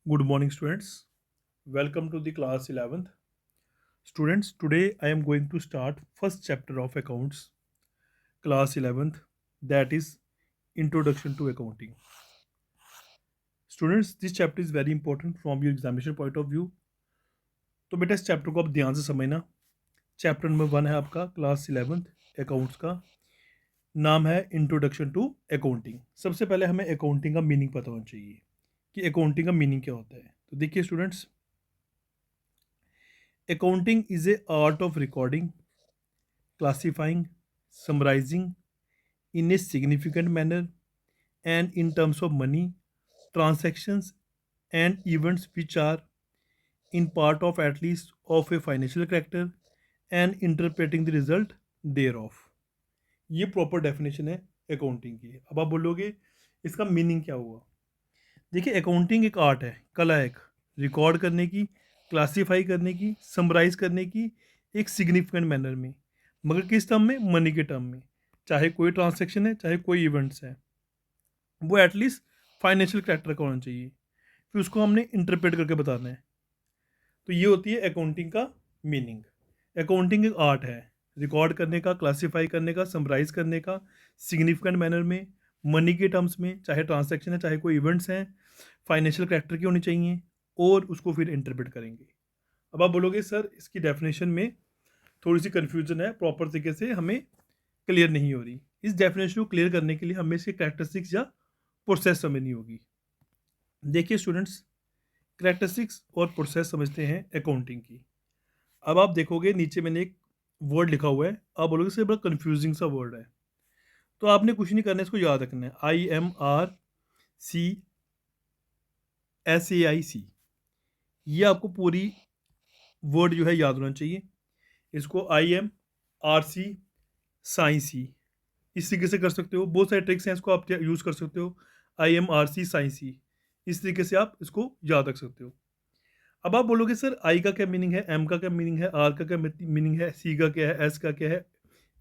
Good morning, students. Welcome to the class 11th. Students, today I am going to start first chapter of accounts, class 11th, that is Introduction to Accounting. Students, this chapter is very important from your examination point of view. तो बेटा इस chapter को आप ध्यान से समझना। Chapter number 1 है आपका क्लास 11th अकाउंट्स का। नाम है इंट्रोडक्शन टू अकाउंटिंग। सबसे पहले हमें अकाउंटिंग का मीनिंग पता होना चाहिए कि अकाउंटिंग का मीनिंग क्या होता है। तो देखिए students, accounting is a art of recording, classifying, summarizing in a significant manner and in terms of money, transactions and events which are in part of at least of a financial character and interpreting the result thereof. ये proper definition है accounting की। अब आप बोलोगे इसका meaning क्या हुआ। देखिए अकाउंटिंग एक आर्ट है, कला है, एक रिकॉर्ड करने की, क्लासीफाई करने की, समराइज करने की एक सिग्निफिकेंट मैनर में, मगर किस टर्म में, मनी के टर्म में। चाहे कोई ट्रांसैक्शन है, चाहे कोई इवेंट्स है, वो एटलीस्ट फाइनेंशियल कैरेक्टर का होना चाहिए, फिर उसको हमने इंटरप्रेट करके बताना है। तो ये होती है अकाउंटिंग का मीनिंग। अकाउंटिंग एक आर्ट है, रिकॉर्ड करने का, क्लासीफाई करने का, समराइज करने का सिग्निफिकेंट मैनर में, मनी के टर्म्स में, चाहे ट्रांसैक्शन है, चाहे कोई इवेंट्स हैं, फाइनेंशियल कैरेक्टर की होनी चाहिए, और उसको फिर इंटरप्रेट करेंगे। अब आप बोलोगे सर इसकी डेफिनेशन में थोड़ी सी कन्फ्यूजन है, प्रॉपर तरीके से हमें क्लियर नहीं हो रही। इस डेफिनेशन को क्लियर करने के लिए हमें इसके कैरेक्टरिस्टिक्स या प्रोसेस समझनी होगी। देखिए स्टूडेंट्स, कैरेक्टरिस्टिक्स और प्रोसेस समझते हैं अकाउंटिंग की। अब आप देखोगे नीचे मैंने एक वर्ड लिखा हुआ है, आप बोलोगे सर बड़ा कन्फ्यूजिंग सा वर्ड है। तो आपने कुछ नहीं करना है, इसको याद रखना है। IMRCSAIC, ये आपको पूरी वर्ड जो है याद होना चाहिए। इसको IMRC साइंस सी इस तरीके से कर सकते हो। बहुत सारे ट्रिक्स हैं, इसको आप यूज़ कर सकते हो। IMRC साइंस सी इस तरीके से आप इसको याद रख सकते हो। अब आप बोलोगे सर आई का क्या मीनिंग है, एम का क्या मीनिंग है, आर का क्या मीनिंग है, सी का क्या है, एस का क्या है,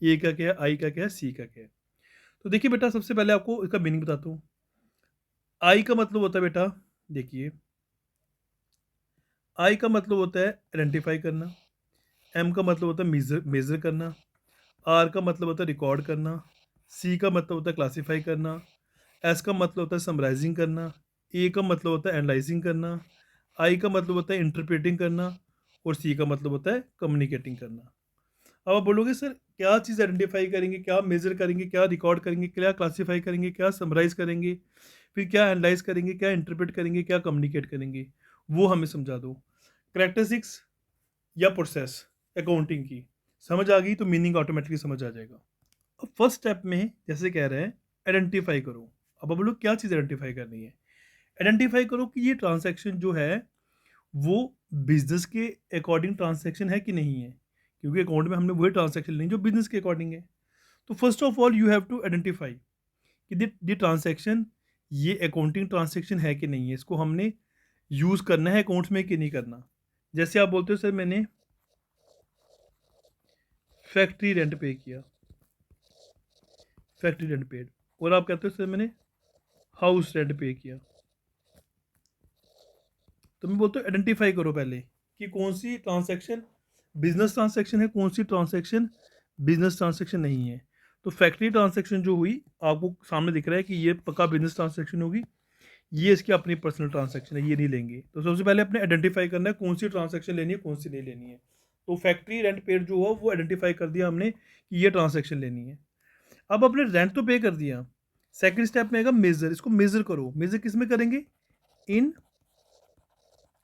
ए का क्या है, आई का क्या है, सी का क्या है। तो देखिए बेटा, सबसे पहले आपको इसका मीनिंग बताता हूँ। आई का मतलब होता है बेटा, देखिए आई का मतलब होता है आइडेंटिफाई करना, एम का मतलब होता है मेज़र करना, आर का मतलब होता है रिकॉर्ड करना, सी का मतलब होता है क्लासीफाई करना, एस का मतलब होता है समराइजिंग करना, ए का मतलब होता है एनालाइजिंग करना, आई का मतलब होता है इंटरप्रेटिंग करना, और सी का मतलब होता है कम्युनिकेटिंग करना। अब आप बोलोगे सर क्या चीज़ आइडेंटिफाई करेंगे, क्या मेजर करेंगे, क्या रिकॉर्ड करेंगे, क्या क्लासीफाई करेंगे, क्या समराइज करेंगे, फिर क्या एनालाइज करेंगे, क्या इंटरप्रेट करेंगे, क्या कम्युनिकेट करेंगे, वो हमें समझा दो। करेक्टरिस्टिक्स या प्रोसेस अकाउंटिंग की समझ आ गई तो मीनिंग ऑटोमेटिकली समझ आ जाएगा। अब फर्स्ट स्टेप में जैसे कह रहे हैं आइडेंटिफाई करो। अब आप बोलो क्या चीज़ आइडेंटिफाई करनी है। आइडेंटिफाई करो कि ये ट्रांसैक्शन जो है वो बिजनेस के अकॉर्डिंग ट्रांसैक्शन है कि नहीं है, क्योंकि अकाउंट में हमने वही ट्रांसैक्शन लेनी जो बिजनेस के अकॉर्डिंग है। तो first of all you have to identify कि ये ट्रांसैक्शन ये अकाउंटिंग ट्रांसैक्शन है कि नहीं है, इसको हमने यूज़ करना है अकाउंट्स में कि नहीं करना। जैसे आप बोलते हो सर मैंने फैक्ट्री रेंट पे किया, फैक्ट्री रेंट पेड, और आप कहते हो सर मैंने हाउस रेंट पे किया। तो मैं बोलता हूँ आइडेंटिफाई करो पहले कि कौन सी ट्रांसैक्शन बिजनेस ट्रांसैक्शन है, कौन सी ट्रांसैक्शन बिजनेस ट्रांसैक्शन नहीं है। तो फैक्ट्री ट्रांसैक्शन जो हुई आपको सामने दिख रहा है कि ये पक्का बिजनेस ट्रांसैक्शन होगी, ये इसकी अपनी पर्सनल ट्रांसैक्शन है, ये नहीं लेंगे। तो सबसे पहले अपने आइडेंटिफाई करना है कौन सी ट्रांसैक्शन लेनी है, कौन सी नहीं लेनी है। तो फैक्ट्री रेंट पेड जो हो वो आइडेंटिफाई कर दिया हमने कि ये ट्रांसैक्शन लेनी है। अब अपने रेंट तो पे कर दिया, सेकंड स्टेप में आएगा मेजर। इसको मेजर करो। मेजर किस में करेंगे, in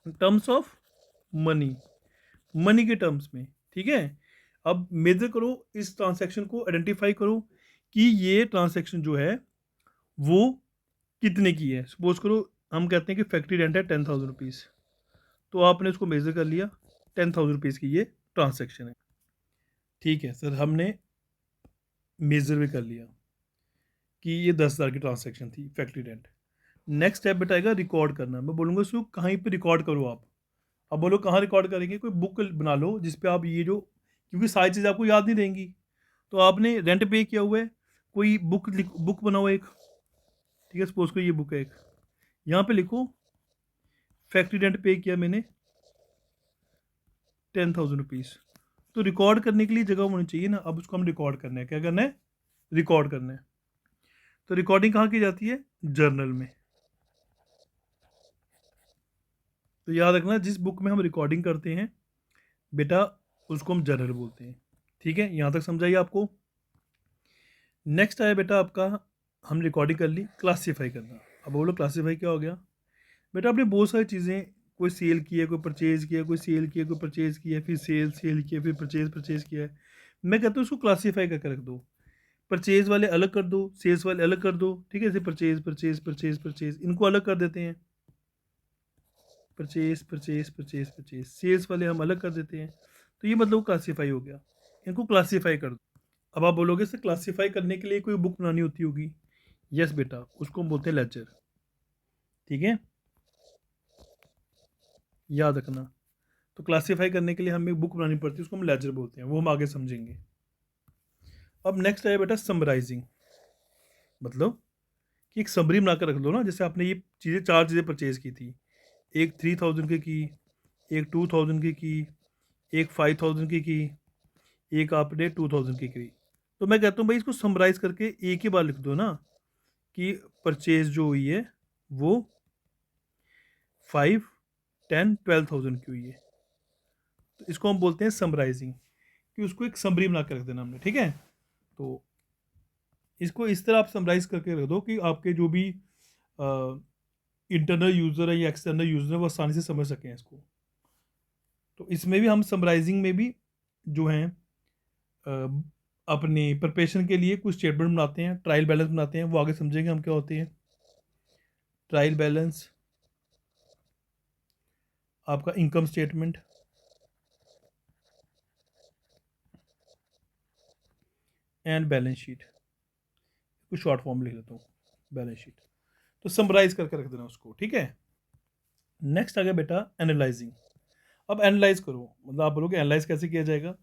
terms of money, money के टर्म्स में, ठीक है। अब मेजर करो इस ट्रांसैक्शन को, आइडेंटिफाई करो कि ये ट्रांसैक्शन जो है वो कितने की है। सपोज करो हम कहते हैं कि फैक्ट्री रेंट है 10,000 रुपीज़, तो आपने इसको मेजर कर लिया 10,000 रुपीज़ की ये ट्रांसैक्शन है, ठीक है सर। हमने मेजर भी कर लिया कि ये 10,000 की ट्रांसैक्शन थी फैक्ट्री रेंट। नेक्स्ट स्टेप बेटा आएगा रिकॉर्ड करना। मैं बोलूँगा इसको कहीं पे रिकॉर्ड करो आप। अब बोलो कहाँ रिकॉर्ड करेंगे, कोई बुक बना लो जिस पे आप ये जो, क्योंकि सारी चीज़ें आपको याद नहीं रहेंगी। तो आपने रेंट पे किया हुआ है, कोई बुक बनाओ एक, ठीक है। सपोज करो ये बुक है एक, यहाँ पे लिखो फैक्ट्री रेंट पे किया मैंने 10,000 रुपीज़। तो रिकॉर्ड करने के लिए जगह होनी चाहिए ना, अब उसको हम रिकॉर्ड करना है। क्या करना है? रिकॉर्ड करना है। तो रिकॉर्डिंग कहाँ की जाती है? जर्नल में। तो याद रखना, जिस बुक में हम रिकॉर्डिंग करते हैं बेटा, उसको हम जर्नल बोलते हैं। ठीक है, यहाँ तक समझाइए आपको। नेक्स्ट आया बेटा आपका, हम रिकॉर्डिंग कर ली, क्लासीफाई करना। अब बोलो क्लासीफाई क्या हो गया? बेटा आपने बहुत सारी चीज़ें, कोई सेल किया, कोई परचेज़ किया, कोई सेल किया, कोई परचेज़ किया, फिर सेल किया, फिर परचेज़ किया है। मैं कहता हूँ उसको क्लासीफाई करके रख दो। परचेज़ वाले अलग कर दो, सेल्स वाले अलग कर दो। ठीक है, जैसे परचेज़ इनको अलग कर देते हैं। परचेज़ सेल्स वाले हम अलग कर देते हैं। तो ये मतलब क्लासीफाई हो गया। इनको क्लासीफाई कर दो। अब आप बोलोगे सर क्लासीफाई करने के लिए कोई बुक बनानी होती होगी। यस बेटा, उसको हम बोलते हैं लेजर। ठीक है, याद रखना। तो क्लासीफाई करने के लिए हमें बुक बनानी पड़ती है, उसको हम लेजर बोलते हैं, वो हम आगे समझेंगे। अब नेक्स्ट आया बेटा समराइजिंग। मतलब कि एक समरी बनाकर रख दो ना, जैसे आपने ये चीज़ें, 4 चीज़ें परचेज़ की थी। एक 3,000 की, एक 2,000 की, एक 5,000 की, एक आपने 2,000 की। तो मैं कहता हूँ भाई इसको समराइज़ करके एक ही बार लिख दो ना, कि परचेज़ जो हुई है वो 5, 10, 12,000 की हुई है। तो इसको हम बोलते हैं समराइजिंग, कि उसको एक समरी बना के रख देना हमने। ठीक है, तो इसको इस तरह आप समराइज करके रख दो कि आपके जो भी इंटरनल यूज़र है या एक्सटर्नल यूज़र है वो आसानी से समझ सकें इसको। तो इसमें भी हम समराइजिंग में भी जो हैं अपनी प्रिपरेशन के लिए कुछ स्टेटमेंट बनाते हैं, ट्रायल बैलेंस बनाते हैं, वो आगे समझेंगे हम क्या होते हैं। ट्रायल बैलेंस, आपका income statement and balance sheet. कुछ शॉर्ट फॉर्म लिख लेता हूँ, बैलेंस शीट। तो समराइज करके रख देना उसको। ठीक है, नेक्स्ट आ गया बेटा एनालाइजिंग। अब एनालाइज करो, मतलब आप बोलोगे एनालाइज कैसे किया जाएगा?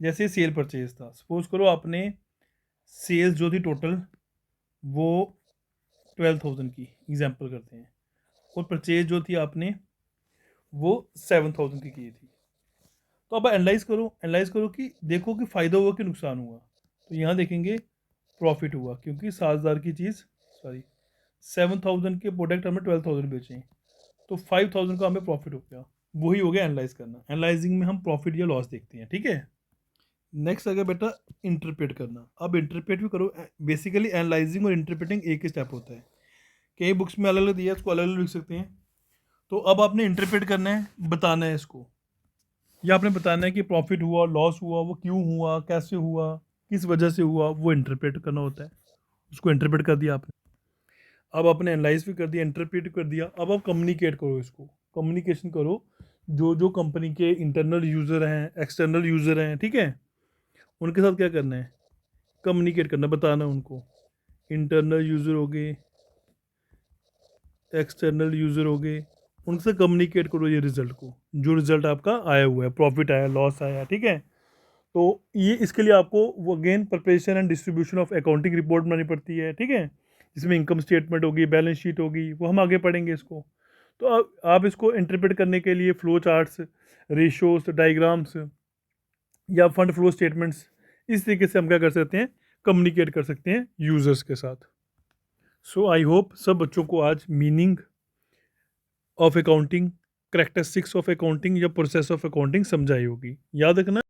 जैसे सेल परचेज था, सपोज करो आपने सेल्स जो थी टोटल वो 12,000 की, एग्जांपल करते हैं, और परचेज जो थी आपने वो 7,000 की थी। तो अब एनालाइज करो कि देखो कि फ़ायदा हुआ कि नुकसान हुआ। तो यहाँ देखेंगे प्रॉफिट हुआ, क्योंकि 7,000 की चीज़, सॉरी 7,000 के प्रोडक्ट हमने 12,000 बेचे, तो 5,000 का हमें प्रॉफिट हो गया। वही हो गया एनालाइज करना। एनालाइजिंग में हम प्रॉफिट या लॉस देखते हैं। ठीक है, नेक्स्ट आ गया बेटा इंटरप्रेट करना। अब इंटरप्रेट भी करो। बेसिकली एनालाइजिंग और इंटरप्रेटिंग एक ही स्टेप होता है। कई बुक्स में अलग अलग दिया है, इसको अलग अलग लिख सकते हैं। तो अब आपने इंटरप्रेट करना है, बताना है इसको, या आपने बताना है कि प्रॉफिट हुआ, लॉस हुआ, वो क्यों हुआ, कैसे हुआ, किस वजह से हुआ, वो इंटरप्रेट करना होता है। उसको इंटरप्रेट कर दिया आपने। अब आपने एनालाइज भी कर दिया, इंटरप्रेट कर दिया, अब आप कम्युनिकेट करो इसको। कम्युनिकेशन करो जो जो कंपनी के इंटरनल यूज़र हैं, एक्सटर्नल यूज़र हैं, ठीक है, उनके साथ क्या करना है? कम्युनिकेट करना, बताना उनको। इंटरनल यूज़र हो गए, एक्सटर्नल यूज़र हो गए, उनसे कम्युनिकेट करो ये रिज़ल्ट को, जो रिज़ल्ट आपका आया हुआ है, प्रॉफिट आया, लॉस आया। ठीक है, तो ये इसके लिए आपको वो again preparation and distribution of accounting report बनानी पड़ती है। ठीक है, इसमें इनकम स्टेटमेंट होगी, बैलेंस शीट होगी, वो हम आगे पढ़ेंगे इसको। तो आप इसको इंटरप्रेट करने के लिए फ्लो चार्ट्स, रेशोस, डायग्राम्स या फंड फ्लो स्टेटमेंट्स, इस तरीके से हम क्या कर सकते हैं? कम्युनिकेट कर सकते हैं यूज़र्स के साथ। सो आई होप सब बच्चों को आज meaning of accounting, characteristics of accounting या प्रोसेस ऑफ अकाउंटिंग समझाई होगी। याद रखना।